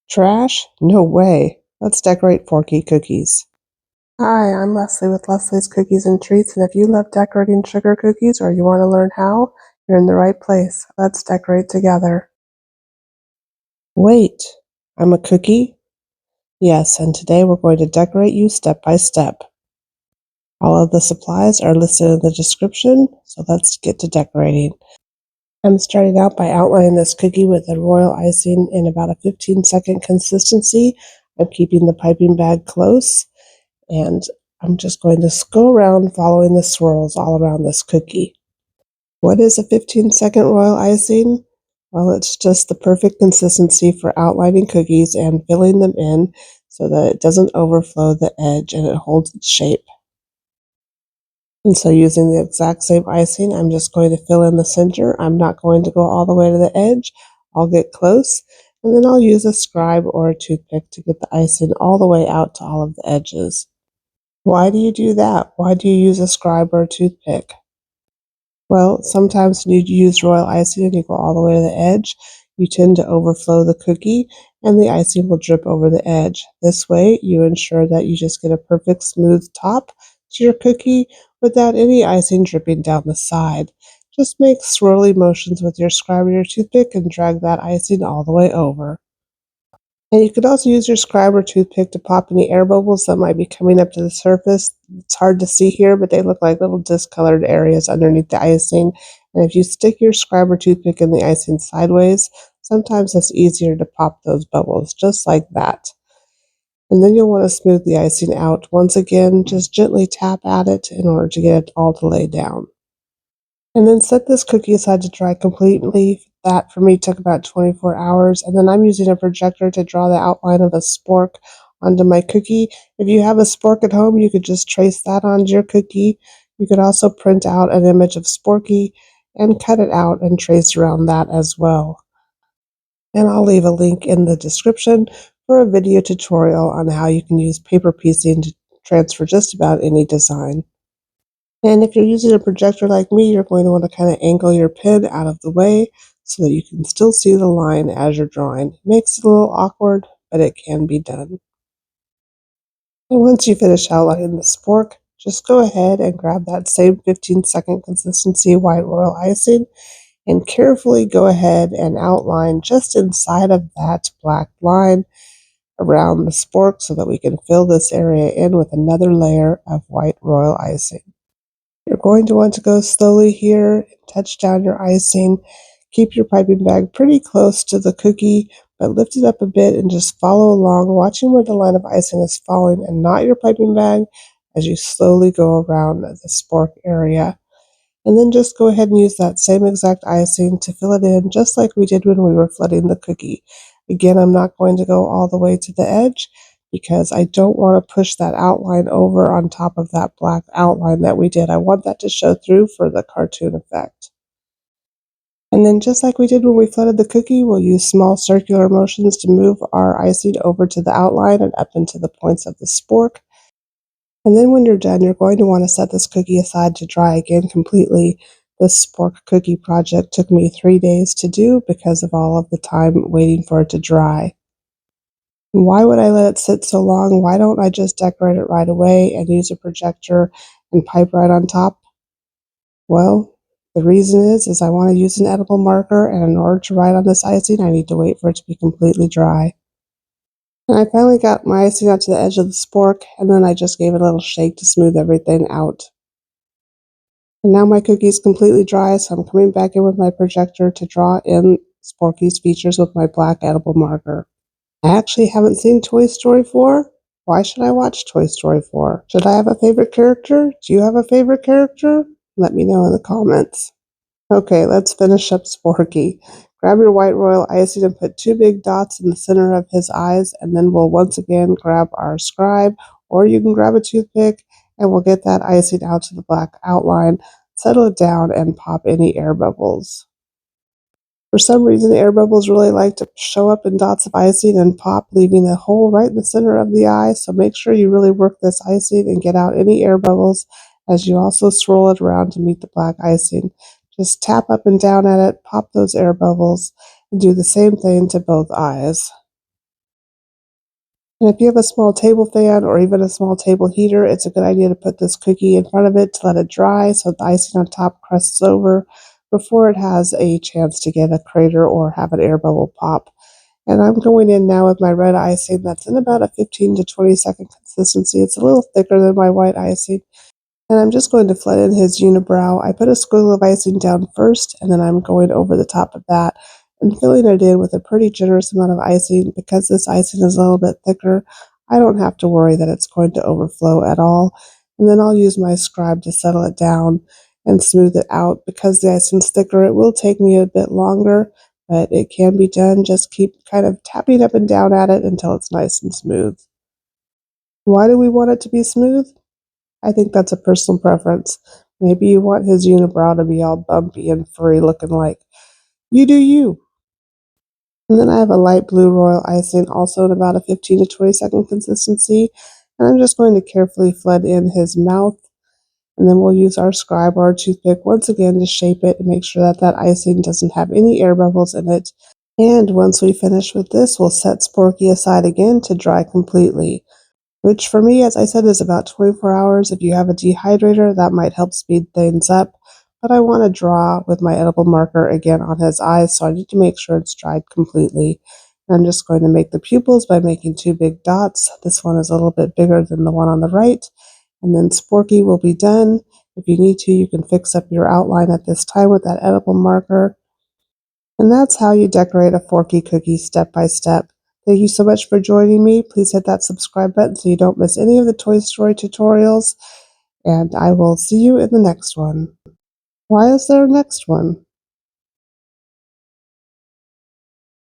Trash? No way. Let's decorate Forky cookies. Hi, I'm Leslie with Leslie's Cookies and Treats, and if you love decorating sugar cookies or you want to learn how, you're in the right place. Let's decorate together. Wait, I'm a cookie? Yes, and today we're going to decorate you step by step. All of the supplies are listed in the description, so let's get to decorating. I'm starting out by outlining this cookie with a royal icing in about a 15-second consistency. I'm keeping the piping bag close, and I'm just going to go around following the swirls all around this cookie. What is a 15-second royal icing? Well, it's just the perfect consistency for outlining cookies and filling them in so that it doesn't overflow the edge and it holds its shape. And so using the exact same icing, I'm just going to fill in the center. I'm not going to go all the way to the edge. I'll get close, and then I'll use a scribe or a toothpick to get the icing all the way out to all of the edges. Why do you do that? Why do you use a scribe or a toothpick? Well, sometimes when you use royal icing and you go all the way to the edge, you tend to overflow the cookie and the icing will drip over the edge. This way, you ensure that you just get a perfect smooth top to your cookie without any icing dripping down the side. Just make swirly motions with your scribe or your toothpick and drag that icing all the way over. And you could also use your scribe or toothpick to pop any air bubbles that might be coming up to the surface. It's hard to see here, but they look like little discolored areas underneath the icing. And if you stick your scribe or toothpick in the icing sideways, sometimes it's easier to pop those bubbles, just like that. And then you'll want to smooth the icing out. Once again, just gently tap at it in order to get it all to lay down. And then set this cookie aside to dry completely. That for me took about 24 hours. And then I'm using a projector to draw the outline of a spork onto my cookie. If you have a spork at home, you could just trace that onto your cookie. You could also print out an image of Sporky and cut it out and trace around that as well. And I'll leave a link in the description for a video tutorial on how you can use paper piecing to transfer just about any design. And if you're using a projector like me, you're going to want to kind of angle your pen out of the way so that you can still see the line as you're drawing. It makes it a little awkward, but it can be done. And once you finish outlining the spork, just go ahead and grab that same 15-second consistency white royal icing and carefully go ahead and outline just inside of that black line around the spork so that we can fill this area in with another layer of white royal icing. You're going to want to go slowly here and touch down your icing. Keep your piping bag pretty close to the cookie, but lift it up a bit and just follow along, watching where the line of icing is falling and not your piping bag as you slowly go around the spork area. And then just go ahead and use that same exact icing to fill it in just like we did when we were flooding the cookie. Again, I'm not going to go all the way to the edge because I don't want to push that outline over on top of that black outline that we did. I want that to show through for the cartoon effect. And then just like we did when we flooded the cookie, we'll use small circular motions to move our icing over to the outline and up into the points of the spork. And then when you're done, you're going to want to set this cookie aside to dry again completely. This spork cookie project took me 3 days to do because of all of the time waiting for it to dry. Why would I let it sit so long? Why don't I just decorate it right away and use a projector and pipe right on top? Well, the reason is I want to use an edible marker, and in order to write on this icing, I need to wait for it to be completely dry. And I finally got my icing out to the edge of the spork, and then I just gave it a little shake to smooth everything out. And now my cookie is completely dry, so I'm coming back in with my projector to draw in Sporky's features with my black edible marker. I actually haven't seen Toy Story 4. Why should I watch Toy Story 4? Should I have a favorite character? Do you have a favorite character? Let me know in the comments. Okay, let's finish up Sporky. Grab your white royal icing and put 2 big dots in the center of his eyes, and then we'll once again grab our scribe, or you can grab a toothpick, and we'll get that icing out to the black outline, settle it down, and pop any air bubbles. For some reason, air bubbles really like to show up in dots of icing and pop, leaving a hole right in the center of the eye, so make sure you really work this icing and get out any air bubbles as you also swirl it around to meet the black icing. Just tap up and down at it, pop those air bubbles, and do the same thing to both eyes. And if you have a small table fan or even a small table heater, it's a good idea to put this cookie in front of it to let it dry so the icing on top crusts over before it has a chance to get a crater or have an air bubble pop. And I'm going in now with my red icing that's in about a 15 to 20-second consistency. It's a little thicker than my white icing. And I'm just going to flood in his unibrow. I put a squiggle of icing down first, and then I'm going over the top of that and filling it in with a pretty generous amount of icing. Because this icing is a little bit thicker, I don't have to worry that it's going to overflow at all. And then I'll use my scribe to settle it down and smooth it out. Because the icing's thicker, it will take me a bit longer, but it can be done. Just keep kind of tapping up and down at it until it's nice and smooth. Why do we want it to be smooth? I think that's a personal preference. Maybe you want his unibrow to be all bumpy and furry looking like. You do you. And then I have a light blue royal icing also in about a 15 to 20-second consistency. And I'm just going to carefully flood in his mouth. And then we'll use our scribe or our toothpick once again to shape it and make sure that that icing doesn't have any air bubbles in it. And once we finish with this, we'll set Sporky aside again to dry completely. Which for me, as I said, is about 24 hours. If you have a dehydrator, that might help speed things up. But I want to draw with my edible marker again on his eyes, so I need to make sure it's dried completely. And I'm just going to make the pupils by making two big dots. This one is a little bit bigger than the one on the right. And then Sporky will be done. If you need to, you can fix up your outline at this time with that edible marker. And that's how you decorate a Forky cookie step by step. Thank you so much for joining me. Please hit that subscribe button so you don't miss any of the Toy Story tutorials. And I will see you in the next one. Why is there a next one?